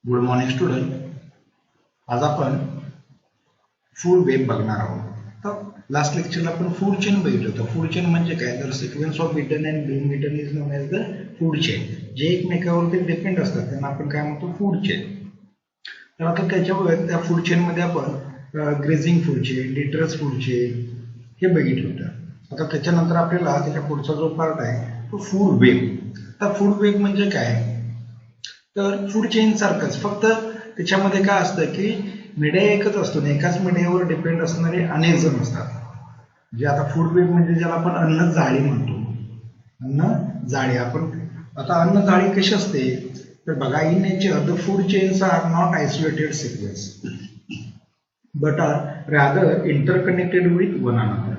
Good morning student. आज आपण food web बघणार आहोत. तर लास्ट लेक्चरला आपण फूड चेन बघितलं होतं. फूड चेन म्हणजे काय, तर sequence of eaten and being eaten is known as the food chain. जे एकमेकावरती डिपेंड असतात त्यांना आपण काय म्हणतो, फूड चेन. तर आता त्याच्यामुळे त्या फूड चेनमध्ये आपण grazing food chain, detritus food chain हे बघितलं होतं. आता त्याच्यानंतर आपल्याला त्याच्या पुढचा जो पार्ट आहे तो फूड वेब. आता फूड वेब म्हणजे काय, तर फूड चेन सारखंच, फक्त त्याच्यामध्ये काय असतं की मीडिया एकच असतो, एकाच मीडियावर डिपेंड असणारे अनेक जण असतात. जे आता फूड वेब म्हणजे ज्याला आपण अन्न जाळी म्हणतो. अन्न जाळी, आपण आता अन्न जाळी कशी असते तर बघा, in nature the food chains are not isolated sequence but are rather interconnected with one another.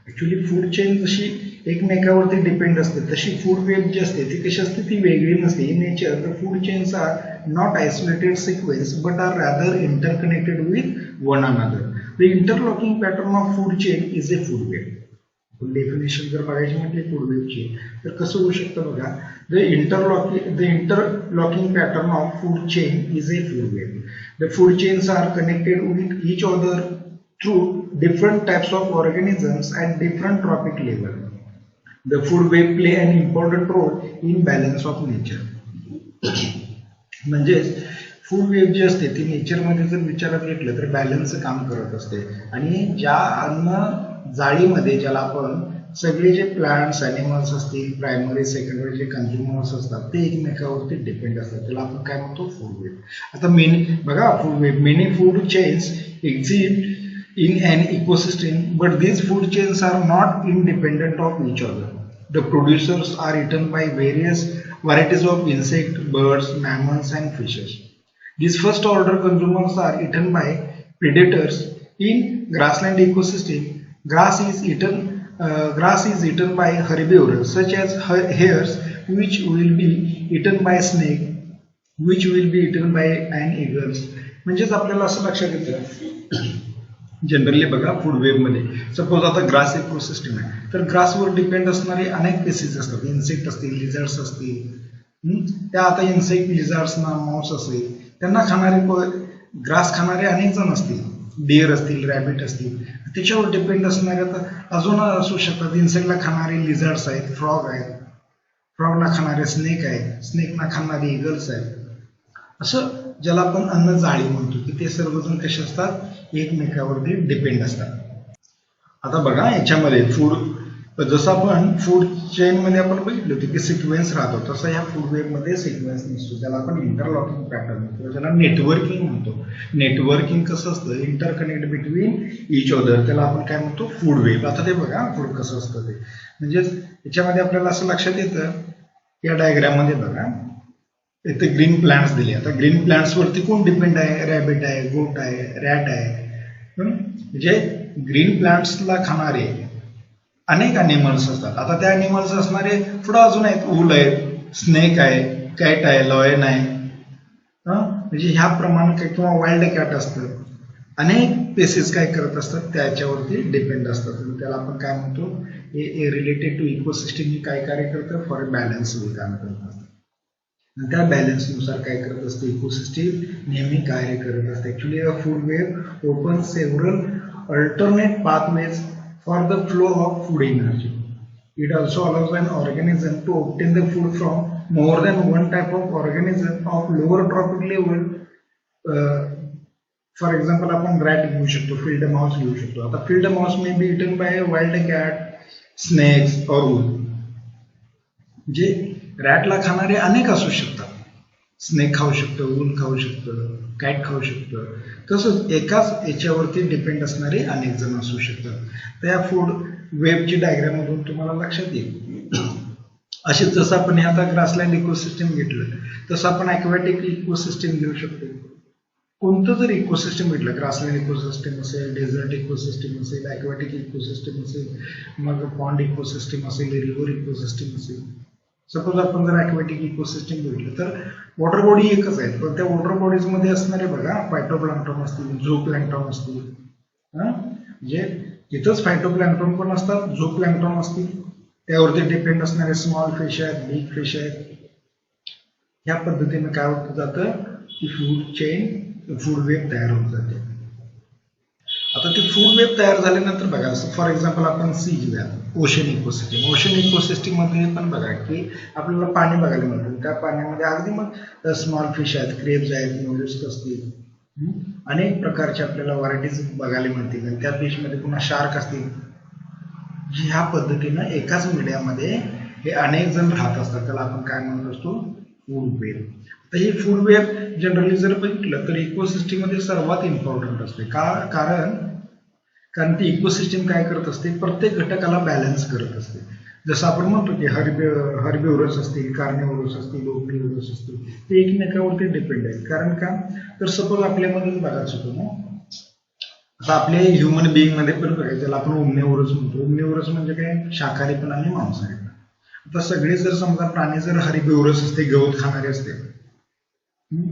Actually food chain जशी एकमेकावरती डिपेंड असते तशी फूड वेब जी असते ती कशी असते, ती वेगळी नसते. In nature the food chains are not isolated sequence but are rather interconnected with one another. The interlocking pattern of food chain is a food web. Definition जर बघायची म्हटली फूड वेबची तर कसं होऊ शकतं बघा, the interlocking pattern of food chain is a food web. The food chains are connected with each other through different types of organisms at different trophic level. The food web play an important role in balance of nature. म्हणजे food web जी असते ती नेचरमध्ये जर विचारात घेतलं तर balance काम करत असते. आणि ज्या अन्न जाळीमध्ये ज्याला आपण सगळे जे प्लांट्स, ॲनिमल्स असतील, प्रायमरी सेकंडरी जे कन्झ्युमर्स असतात ते एकमेकावरती डिपेंड असतात, त्याला आपण काय म्हणतो, फूड वेब. आता मेनी बघा, food web, many food chains exist in an ecosystem, but these food chains are not independent of each other. The producers are eaten by various varieties of insects, birds, mammals and fishes. These first order consumers are eaten by predators. In grassland ecosystem, grass is eaten by herbivores such as hares, which will be eaten by snake, which will be eaten by an eagles. म्हणजेच आपल्याला असं लक्षात येतं generally बघा, food web मध्ये suppose आता grass ecosystem आहे तर ग्रासवर डिपेंड असणारे अनेक स्पेसीज असतात. इन्सेक्ट असतील, लिझर्ड्स असतील, त्या आता इन्सेक्ट, लिझर्ड्स ना माऊस असेल, त्यांना खाणारे ग्रास खाणारे अनेक जण असतील, डिअर असतील, रॅबिट असतील, त्याच्यावर डिपेंड असणारे आता अजून असू शकतात. इन्सेक्टला खाणारे लिझर्ड्स आहेत, फ्रॉग आहेत, फ्रॉगला खाणारे स्नेक आहेत, स्नेकना खाणारे इगल्स आहेत. असं ज्याला आपण अन्न जाळी म्हणतो की ते सर्वजण कसे असतात, एकमेकावरती डिपेंड असतात. आता बघा याच्यामध्ये फूड, जसं आपण फूड चेन मध्ये आपण बघितलं होतं की सिक्वेन्स राहतो, तसं ह्या फूड वेब मध्ये सिक्वेन्स नसतो. त्याला आपण इंटरलॉकिंग पॅटर्न किंवा ज्याला नेटवर्किंग म्हणतो. नेटवर्किंग कसं असतं, इंटरकनेक्ट बिटवीन इच अदर, त्याला आपण काय म्हणतो, फूड वेब. आता ते बघा फूड कसं असतं ते, म्हणजे याच्यामध्ये आपल्याला असं लक्षात येतं, या डायग्राम मध्ये बघा इथे ग्रीन प्लांट्स दिले. आता ग्रीन प्लांट्स वरती कोण डिपेंड आहे, रॅबिट आहे, गोट आहे, रॅट आहे. म्हणजे ग्रीन प्लांट्सला खाणारे अनेक अॅनिमल्स असतात. आता त्या अॅनिमल्स असणारे पुढे अजून आहेत, ऊल आहेत, स्नेक आहे, कॅट आहे, लॉयन आहे, म्हणजे ह्या प्रमाणे किंवा वाईल्ड कॅट असतं. अनेक स्पेसीज काय करत असतात, त्याच्यावरती डिपेंड असतात. त्याला आपण काय म्हणतो, हे रिलेटेड टू इकोसिस्टम काय कार्य करतं, फॉर बॅलन्स काम करत असतं. त्या बॅलन्सनुसार काय करत असते, इकोसिस्टम नेहमी कार्य करत असते. Actually food web open several alternate pathways for the flow of food energy. It also allows an organism to obtain the food from more than one type of organism of lower trophic level. For example आपण rat घेऊ शकतो, field mouse घेऊ शकतो. आता field mouse may be eaten by wild cat, snakes और owl. म्हणजे रॅटला खाणारे अनेक असू शकतात, स्नेक खाऊ शकतो, ऊल खाऊ शकतं, कॅट खाऊ शकतं. तसंच एकाच याच्यावरती डिपेंड असणारे अनेक जण असू शकतात. त्या फूड वेबची डायग्राम मधून तुम्हाला लक्षात येईल. असेच जसं आपण हे आता ग्रासलँड इकोसिस्टम घेतलं तसं आपण ॲक्वॅटिक इकोसिस्टम घेऊ शकतो. कोणतं जर इकोसिस्टम घेतलं, ग्रासलँड इकोसिस्टम असेल, डेझर्ट इकोसिस्टम असेल, ॲक्वॅटिक इकोसिस्टम असेल, मग पॉन्ड इकोसिस्टम असेल, रिव्हर इकोसिस्टम असेल. सपोज आपण जर ॲक्वॅटिक इकोसिस्टम घेतलं तर वॉटर बॉडी एकच आहेत, पण त्या वॉटर बॉडीज मध्ये असणारे बघा फायटोप्लॅन्क्टन असतील, झूप्लॅन्क्टन असतील. म्हणजे तिथंच फायटोप्लॅन्क्टन पण असतात, झूप्लॅन्क्टन असतील, त्यावरती डिपेंड असणारे स्मॉल फिश आहेत, बिग फिश आहेत. ह्या पद्धतीने काय होतं जातं, ती फूड वेब तयार होत जाते. आता ती फूड वेब तयार झाल्यानंतर बघा, फॉर एक्झाम्पल आपण सी घेऊया, ओशन इकोसिस्टीम. ओशन इकोसिस्टीम मध्ये पण बघा की आपल्याला पाणी बघायला मिळतं. त्या पाण्यामध्ये अगदी मग स्मॉल फिश आहेत, क्रेब्स आहेत, मोलस्क असतील, अनेक प्रकारचे आपल्याला व्हरायटीज बघायला मिळतील. आणि त्या फिशमध्ये पुन्हा शार्क असतील. ह्या पद्धतीनं एकाच मीडियामध्ये हे अनेक जण राहत असतात. त्याला आपण काय म्हणत असतो, फूड वेब. तर ही फूड वेब जनरली जर बघितलं तर इकोसिस्टीम मध्ये सर्वात इम्पॉर्टंट असते. कारण ती इकोसिस्टीम काय करत असते, प्रत्येक घटकाला बॅलन्स करत असते. जसं आपण म्हणतो की हर्बिव्हरस असतील, कार्निव्हरस असतील, ओम्निव्हरस असतील, ते एकमेकावरती डिपेंड आहेत. कारण का, तर सपोज आपल्यामध्ये बघायचं होतं ना, आता आपल्या ह्युमन बिईंग मध्ये पण बघायचं, ज्याला आपण ओम्निव्हरस म्हणतो. ओम्निव्हरस म्हणजे काय, शाकाहारी पण आणि मांसाहारी पण. आता सगळे जर समजा प्राणी जर हर्बिव्हरस असते, गवत खाणारे असते,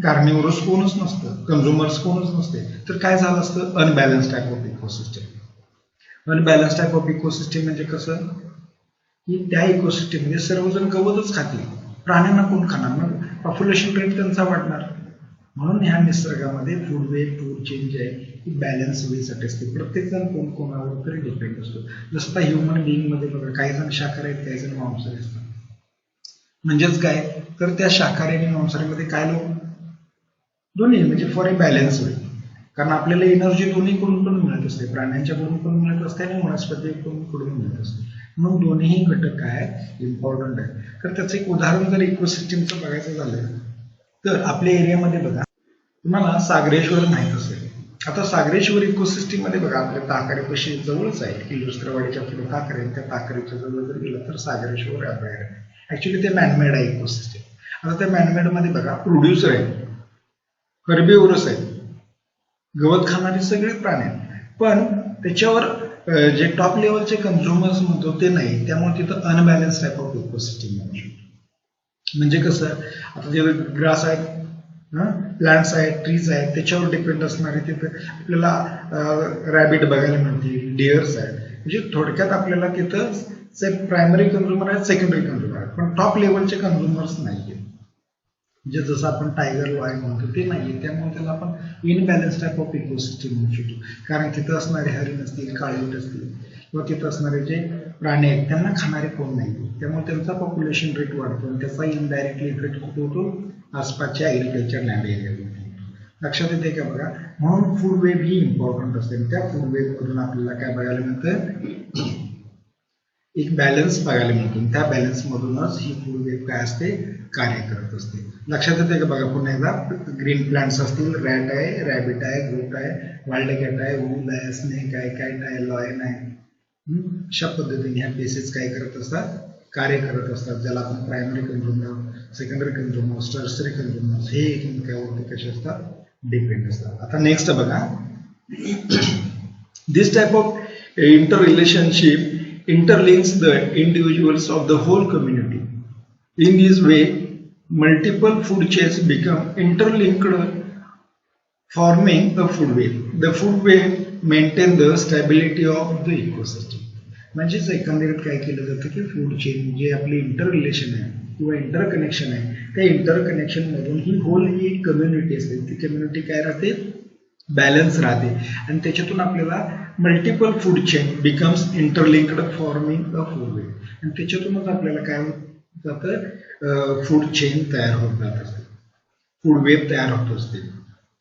कार्निव्हरस कोणच नसतं, कंझ्युमर्स कोणच नसते, तर काय झालं असतं, unbalance type of ecosystem. Unbalance type of ecosystem म्हणजे कसं की त्या इकोसिस्टीम मध्ये सर्वजण गवतच खातील, प्राण्यांना कोण खाणार, मग पॉप्युलेशन रेट त्यांचा वाढणार. म्हणून ह्या निसर्गामध्ये फूड वेब, फूड चेन जे आहे ती बॅलन्स होण्यासाठी असते. प्रत्येक जण कोण कोणावर तरी डिपेंड असतो. जसं आता ह्युमन बिईंग मध्ये बघा, काही जण शाकाहारी आहेत, काही जण मांसाहारी असतात. म्हणजेच काय, तर त्या शाकाहारी आणि मांसाहारीमध्ये काय लोक दोन्ही, म्हणजे फॉर ए बॅलन्स होईल. कारण आपल्याला एनर्जी दोन्हीकडून पण मिळत असते, प्राण्यांच्याकडून पण मिळत असते आणि वनस्पतीकडून मिळत असते. म्हणून दोन्ही घटक काय इम्पॉर्टंट आहे. तर त्याचं एक उदाहरण जर इकोसिस्टीमचं बघायचं झालं तर आपल्या एरियामध्ये बघा, तुम्हाला सागरेश्वर माहीत असेल. आता सागरेश्वर इकोसिस्टीम मध्ये बघा, आपल्या ताकारेपाशी जवळच आहे, किर्लोस्करवाडीच्या पुढे ताकरे, त्या ताकरेच्या जवळ जर गेलं तर सागरेश्वर अभयारण्य. ऍक्च्युली ते मॅनमेड आहे इकोसिस्टीम. आता त्या मॅनमेड मध्ये बघा, प्रोड्युसर आहे, हर्बिव्हरस आहे, गवत खाणारे सगळे प्राणी आहेत, पण त्याच्यावर जे टॉप लेवलचे कंझ्युमर्स म्हणतो ते नाही. त्यामुळे तिथं अनबॅलन्स टाईप ऑफ इकोसिस्टीम म्हणू शकतो. म्हणजे कसं, आता जे ग्रास आहेत, प्लांट्स आहेत, ट्रीज आहेत, त्याच्यावर डिपेंड असणारे तिथे आपल्याला रॅबिट बघायला मिळतील, डिअर्स आहेत. म्हणजे थोडक्यात आपल्याला तिथं प्रायमरी कंझ्युमर आहेत, सेकंडरी कंझ्युमर आहेत, पण टॉप लेवलचे कंझ्युमर्स नाही आहेत. म्हणजे जसं आपण टायगर लॉयन म्हणतो ते नाहीये. त्यामुळे त्याला आपण इनबॅलन्स टाईप ऑफ इकोसिस्टीम म्हणू शकतो. कारण तिथं असणारे हरिण असतील, काळवीट असतील, किंवा तिथं असणारे जे प्राणी आहेत त्यांना खाणारे कोण नाही. त्यामुळे त्यांचा पॉप्युलेशन रेट वाढतो आणि त्याचा इनडायरेक्टली इफेक्ट कुठे होतो, आसपासच्या ऍग्रिकल्चर लँड एरियामध्ये. लक्षात येते का बघा. म्हणून फूड वेब ही इम्पॉर्टंट असते. त्या फूड वेब मधून आपल्याला काय बघायला मिळतं, एक बॅलन्स बघायला मिळतो. त्या बॅलन्स मधूनच ही फूड वेब काय असते, कार्य करत असते. लक्षात येते का बघा. पुन्हा एकदा, ग्रीन प्लांट्स असतील, रॅट आहे, रॅबिट आहे, गोट आहे, वाईल्ड कॅट आहे, वूल आहे, स्नेक आहे, कॅट आहे, लॉयन आहे. अशा पद्धतीने ह्या बेसिस काय करत असतात, कार्य करत असतात. ज्याला आपण primary consumer, secondary consumer, tertiary consumer हे एकमेकांवरती कसे असतात, डिपेंड असतात. आता नेक्स्ट बघा, this type of inter relationship interlinks the individuals of the whole community. In this way, multiple food chains become interlinked, forming a food web. The food web maintain the stability of the ecosystem. म्हणजेच एकंदरीत काय केलं जातं की food chain जे आपले inter relation आहे किंवा इंटर कनेक्शन आहे, त्या इंटर कनेक्शन मधून ही होल ही एक कम्युनिटी असते. ती कम्युनिटी काय राहते, बॅलन्स राहते. आणि त्याच्यातून आपल्याला multiple food chain becomes interlinked, forming a food web. आणि त्याच्यातूनच आपल्याला काय होत जातं, फूड चेन तयार होत जात असते, फूड वेब तयार होत असते.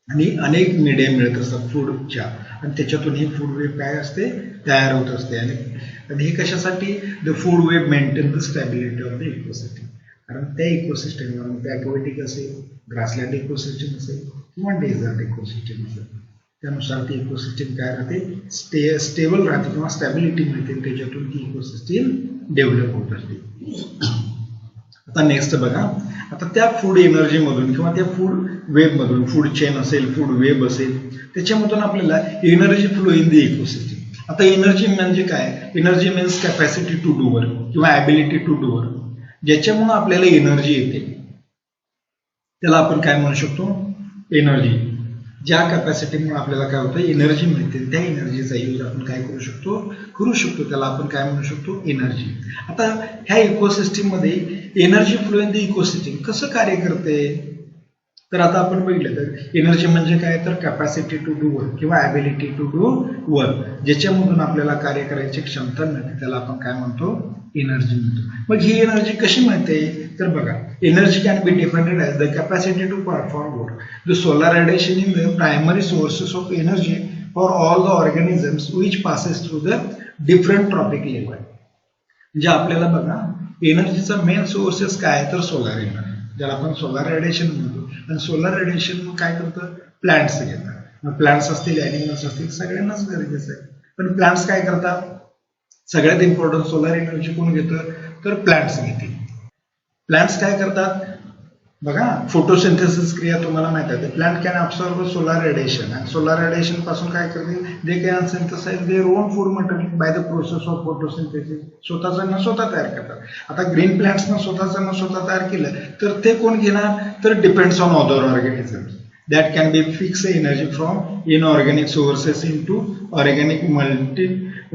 आणि अनेक मीडिया मिळत असतात फूडच्या, आणि त्याच्यातून ही फूड वेब काय असते, तयार होत असते. आणि हे कशासाठी, the food web maintain the stability of the ecosystem. कारण त्या इकोसिस्टीमवर ते ॲक्वेटिक असेल, ग्रासलँड इकोसिस्टीम असेल किंवा डेझर्ट इकोसिस्टीम असेल, त्यानुसार ती इकोसिस्टीम काय राहते, स्टेबल राहते किंवा स्टॅबिलिटी मिळते. त्याच्यातून ती इकोसिस्टीम डेव्हलप होत असते. आता नेक्स्ट बघा, आता त्या फूड एनर्जी मधून किंवा त्या फूड वेब मधून, फूड चेन असेल, फूड वेब असेल, त्याच्यामधून आपल्याला energy flow in the ecosystem. आता एनर्जी म्हणजे काय, energy means capacity to do work किंवा ॲबिलिटी टू डू वर्क. ज्याच्यामुळे आपल्याला एनर्जी येते त्याला आपण काय म्हणू शकतो, एनर्जी. ज्या कॅपॅसिटीमुळे आपल्याला काय होतं, एनर्जी मिळते, त्या एनर्जीचा यूज आपण काय करू शकतो, त्याला आपण काय म्हणू शकतो, एनर्जी. आता ह्या इकोसिस्टीम मध्ये energy flow in the ecosystem कसं कार्य करते, तर आता आपण बघितलं तर एनर्जी म्हणजे काय तर कॅपॅसिटी टू डू वर्क किंवा ॲबिलिटी टू डू वर्क, ज्याच्यामधून आपल्याला कार्य करायची क्षमता मिळते त्याला आपण काय म्हणतो एनर्जी म्हणतो. मग ही एनर्जी कशी मिळते तर बघा, energy can be defined as the capacity to perform work. The solar radiation in the primary sources of energy for all the organisms which passes through the different trophic level. म्हणजे आपल्याला बघा एनर्जीचा main sources काय तर solar energy, ज्याला आपण solar radiation म्हणतो. आणि solar radiation काय करतं प्लांट्स घेतात. मग प्लांट्स असतील ॲनिमल्स असतील सगळ्यांनाच गरजेचं आहे. पण प्लांट्स काय करतात, सगळ्यात इम्पॉर्टंट सोलर एनर्जी कोण घेतं तर प्लांट्स घेतील. प्लांट्स काय करतात बघा, फोटोसिंथेसिस क्रिया तुम्हाला माहिती आहे. Plant can absorb solar radiation आणि सोलर रेडिएशन पासून काय करतील they can synthesize their own food material by the process of photosynthesis. स्वतःचं स्वतः तयार करतात. आता ग्रीन प्लांट्सनं स्वतःचं स्वतः तयार केलं तर ते कोण घेणार तर depends on other organisms that can be fix energy from inorganic sources into organic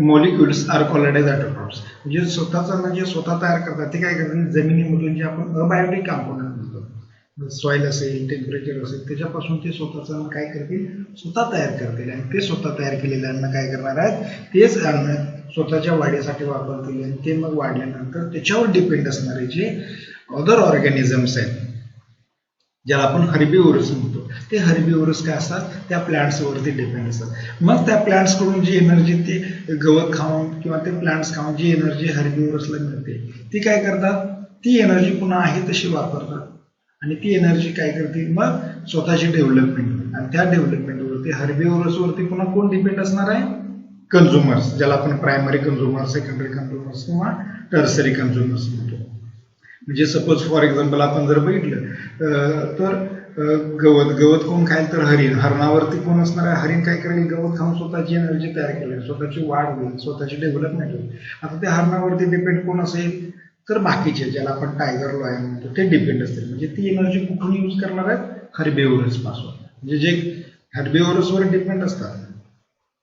molecules are called as autotrophs. म्हणजे स्वतःचं जे स्वतः तयार करतात ते काय करतात जमिनीमधून जे आपण अबायोटिक कंपोनंट म्हणतो, सॉइल असेल टेम्परेचर असेल त्याच्यापासून ते स्वतःचं काय करतील स्वतः तयार करतील. आणि ते स्वतः तयार केलेल्या अन्न काय करणार आहेत तेच अन्न स्वतःच्या वाढीसाठी वापरतील. आणि ते मग वाढल्यानंतर त्याच्यावर डिपेंड असणारे जे अदर ऑर्गॅनिझम्स आहेत ज्याला आपण हर्बिव्हरस म्हणतो, ते हर्बिव्हरस काय असतात त्या प्लांट्सवरती डिपेंड असतात. मग त्या प्लांट्सकडून जी एनर्जी ते गवत खाऊन किंवा ते प्लांट्स खाऊन जी एनर्जी हर्बिव्हरसला मिळते ती काय करतात ती एनर्जी पुन्हा आहे तशी वापरतात. आणि ती एनर्जी काय करते मग स्वतःची डेव्हलपमेंट. आणि त्या डेव्हलपमेंटवरती हर्बिव्हरसवरती पुन्हा कोण डिपेंड असणार आहे कन्झ्युमर्स, ज्याला आपण प्रायमरी कन्झ्युमर्स सेकंडरी कन्झ्युमर्स किंवा टर्सरी कन्झ्युमर्स म्हणतो. म्हणजे सपोज फॉर एक्झाम्पल आपण जर बघितलं तर गवत कोण खाईल तर हरिण. हरणावरती कोण असणार आहे हरिण काय करेल गवत खाऊन स्वतःची एनर्जी तयार केली, स्वतःची वाढ होईल, स्वतःची डेव्हलपमेंट होईल. आता त्या हरणावरती डिपेंड कोण असेल तर बाकीचे ज्याला आपण टायगर लॉयन म्हणतो ते डिपेंड असतील. म्हणजे ती एनर्जी कुठून यूज करणार आहेत हर्बिव्हरस पासून. म्हणजे जे हर्बिव्हरसवर डिपेंड असतात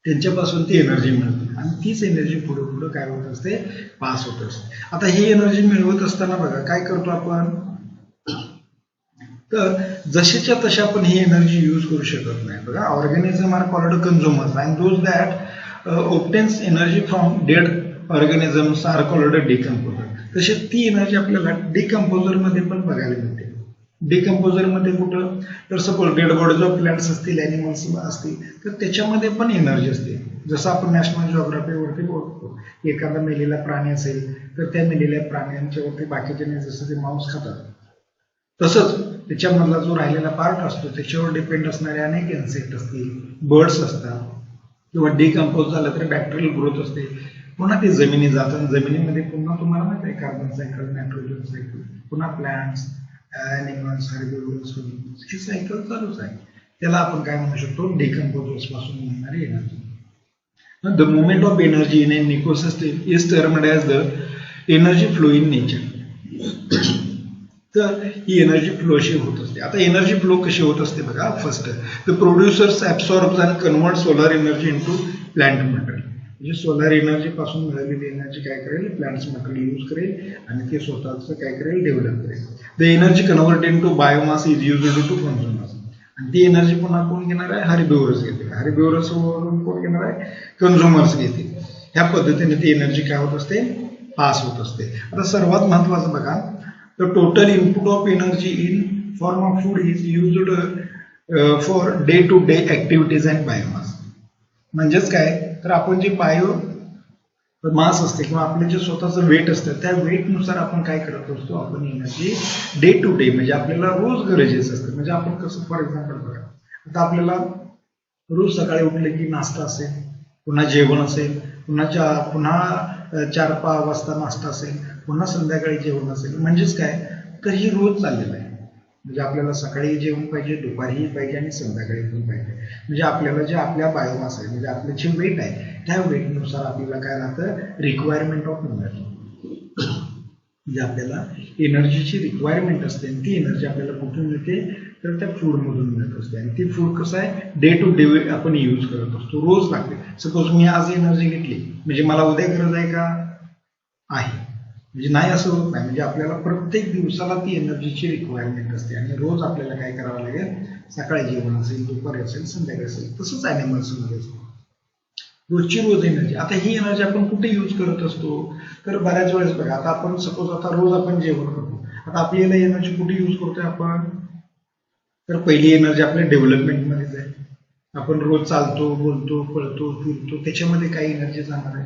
त्यांच्यापासून ती एनर्जी मिळते. आणि तीच एनर्जी पुढे पुढे काय होत असते पास होत असते. आता ही एनर्जी मिळवत असताना बघा काय करतो आपण तर जशाच्या तशा आपण ही एनर्जी यूज करू शकत नाही. बघा organism are called consumers and those that obtains energy from dead organisms are called decomposer. तसे ती एनर्जी आपल्याला डिकम्पोजर मध्ये पण बघायला मिळते. डिकम्पोजर मध्ये कुठं तर suppose dead bodies of plants असतील ॲनिमल्स असतील तर त्याच्यामध्ये पण एनर्जी असते. जसं आपण नॅशनल जिओग्राफीवरती बोलतो एखादा मेलेला प्राणी असेल तर त्या मेलेल्या प्राण्यांच्यावरती बाकीचे जसं ते मांस खातात तसंच त्याच्यामधला जो राहिलेला पार्ट असतो त्याच्यावर डिपेंड असणारे अनेक इन्सेक्ट असतील बर्ड्स असतात किंवा डिकम्पोज झालं तर बॅक्टेरियल ग्रोथ असते. पुन्हा ते जमिनी जातात, जमिनीमध्ये पुन्हा तुम्हाला माहिती आहे कार्बन सायकल नायट्रोजन सायकल पुन्हा प्लांट्स ॲनिमल्स हर्बिव्हरस ही सायकल चालूच आहे. त्याला आपण काय म्हणू शकतो डिकम्पोजर्स पासून मिळणारी energy. The movement of energy in an ecosystem is termed as the energy flow in nature. तर ही एनर्जी फ्लो अशी होत असते. आता एनर्जी फ्लो कशी होत असते बघा. First the producers absorbs and convert solar energy into plant material. म्हणजे सोलर एनर्जी पासून मिळालेली एनर्जी काय करेल प्लांट्स मटेरियल यूज करेल आणि ते स्वतःचं काय करेल डेव्हलप करेल. The energy convert into biomass is used to consumers. आणि ती एनर्जी पुन्हा कोण घेणार आहे हर्बिव्हरस घेतील. हर्बिव्हरस वरून कोण घेणार आहे कन्झ्युमर्स घेतील. ह्या पद्धतीने ती एनर्जी काय होत असते पास होत असते. आता सर्वात महत्वाचं बघा the total input of energy in form of food is used for day to day activities and biomass. म्हणजेच काय तर आपण जे बायो मास असते किंवा आपले जे स्वतःचं वेट असतं त्या वेटनुसार आपण काय करत असतो आपण एनर्जी डे टू डे म्हणजे आपल्याला रोज गरजेचं असतं. म्हणजे आपण कसं फॉर एक्झाम्पल बघा आता आपल्याला रोज सकाळी उठले की नाश्ता असेल पुन्हा जेवण असेल पुन्हा 4-5 वाजता नाश्ता असेल पुन्हा संध्याकाळी जेवण असेल. म्हणजेच काय तर ही रोज चाललेलं आहे. म्हणजे आपल्याला सकाळी जेवण पाहिजे दुपारीही पाहिजे आणि संध्याकाळी पण पाहिजे. म्हणजे आपल्याला जे आपल्या बायोमास आहे म्हणजे आपलं जे वेट आहे त्या वेटनुसार आपल्याला काय राहतं रिक्वायरमेंट ऑफ एनर्जी. म्हणजे आपल्याला एनर्जीची रिक्वायरमेंट असते आणि ती एनर्जी आपल्याला कुठून मिळते तर त्या फूडमधून मिळत असते. आणि ती फूड कसं आहे डे टू डे आपण यूज करत असतो रोज लागते. सपोज मी आज एनर्जी घेतली म्हणजे मला उद्या गरज आहे का आहे. म्हणजे नाही असं होत नाही, म्हणजे आपल्याला प्रत्येक दिवसाला ती एनर्जीची रिक्वायरमेंट असते आणि रोज आपल्याला काय करावं लागेल, सकाळी जेवण असेल, दुपारी असेल, संध्याकाळी असेल, तसंच ॲनिमल्समध्ये असतं. रोजची रोज एनर्जी. आता ही एनर्जी आपण कुठे यूज करत असतो, तर बऱ्याच वेळेस बघा, आता आपण सपोज आता रोज आपण जेवण करतो, आता आपल्याला एनर्जी कुठे यूज करतोय आपण, तर पहिली एनर्जी आपल्या डेव्हलपमेंटमध्येच आहे. आपण रोज चालतो, बोलतो, पळतो, फिरतो, त्याच्यामध्ये काही एनर्जी जाणार आहे,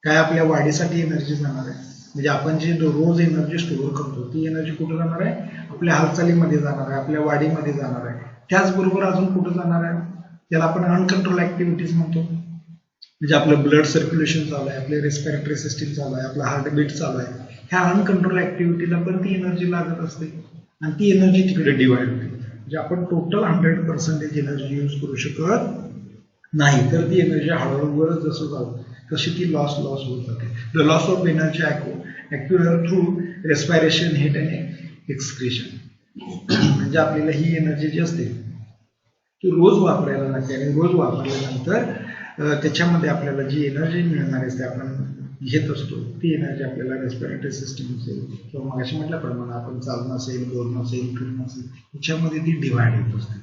काय आपल्या वाढीसाठी एनर्जी जाणार आहे. म्हणजे आपण जे रोज एनर्जी स्टोअर करतो ती एनर्जी कुठे जाणार आहे, आपल्या हालचालीमध्ये जाणार आहे, आपल्या वाढीमध्ये जाणार आहे. त्याचबरोबर अजून कुठे जाणार आहे, त्याला आपण अनकंट्रोल ऍक्टिव्हिटीज म्हणतो. म्हणजे आपलं ब्लड सर्क्युलेशन चालू आहे, आपले रेस्पिरेटरी सिस्टीम चालू आहे, आपला हार्टबीट चालू आहे, ह्या अनकंट्रोल ऍक्टिव्हिटीला पण ती एनर्जी लागत असते आणि ती एनर्जी तिकडे डिवाइड होते. म्हणजे आपण टोटल 100% एनर्जी यूज करू शकत नाही, तर ती एनर्जी हळूहळू जसं जाऊ तशी ती लॉस होत जाते. The loss of energy occur through respiration, heat and excretion. म्हणजे आपल्याला ही एनर्जी जी असते ती रोज वापरायला लागते आणि रोज वापरल्यानंतर त्याच्यामध्ये आपल्याला जी एनर्जी मिळणार असते, आपण घेत असतो ती एनर्जी आपल्याला रेस्पिरेटरी सिस्टीम असेल किंवा मगाशी म्हटल्याप्रमाणे आपण चालणं असेल, बोलणं असेल, फिरणं असेल, त्याच्यामध्ये ती डिवाइड होत असते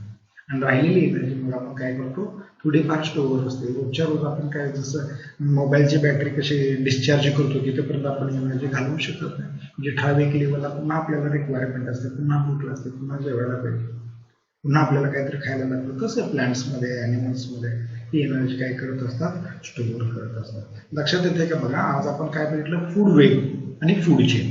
आणि राहिलेली एनर्जी मग आपण काय करतो, थोडीफार स्टोअर असते. रोजच्या रोज आपण काय, जसं मोबाईलची बॅटरी कशी डिस्चार्ज करतो तिथेपर्यंत आपण एनर्जी घालवू शकत नाही. म्हणजे ठराविक लेवलला पुन्हा आपल्याला रिक्वायरमेंट असते, पुन्हा भूक लागते, पुन्हा जेवायला पाहिजे, पुन्हा आपल्याला काहीतरी खायला लागतं. तसं प्लांट्समध्ये, ॲनिमल्समध्ये ही एनर्जी काय करत असतात, स्टोअर करत असतात. लक्षात येते का बघा, आज आपण काय बघितलं, फूड वेब आणि फूड चेन.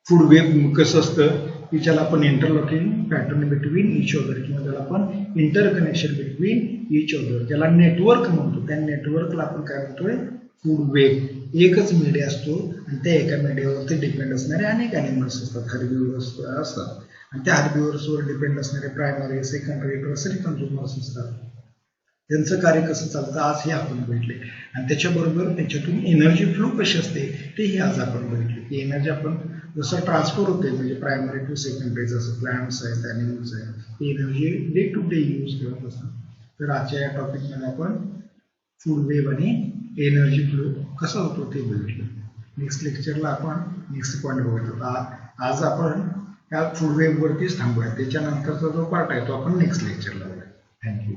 फूड वेब कसं असतं की ज्याला आपण interlocking pattern between each other किंवा त्याला आपण इंटरकनेक्शन बिटवीन इच अदर, ज्याला नेटवर्क म्हणतो, त्या नेटवर्कला आपण काय म्हणतोय, फूड वेब. एकच मीडिया असतो आणि त्या एका मीडियावरती डिपेंड असणारे अनेक ॲनिमल्स असतात, हर्बिव्हर्स असतात आणि त्या हर्बिव्हर्सवर डिपेंड असणारे प्रायमरी, सेकंडरी, टर्सरी कन्झ्युमर्स असतात. त्यांचं कार्य कसं चालतं आज हे आपण बघितले आणि त्याच्याबरोबर त्याच्यातून एनर्जी फ्लो कशी असते तेही आज आपण बघितले. की एनर्जी आपण जसं ट्रान्सफर होते, म्हणजे प्रायमरी टू सेकंडरी, जसं प्लांट्स आहेत, ॲनिमल्स आहेत, ती energy day to day use करत असतात. तर आजच्या या टॉपिकमध्ये आपण फूड वेब आणि एनर्जी फ्लो कसा होतो ते बघितलं. नेक्स्ट लेक्चरला आपण नेक्स्ट पॉईंट बघत. आज आपण या फूड वेबवरतीच थांबूया, त्याच्यानंतरचा जो पार्ट आहे तो आपण नेक्स्ट लेक्चरला बघूया. थँक्यू.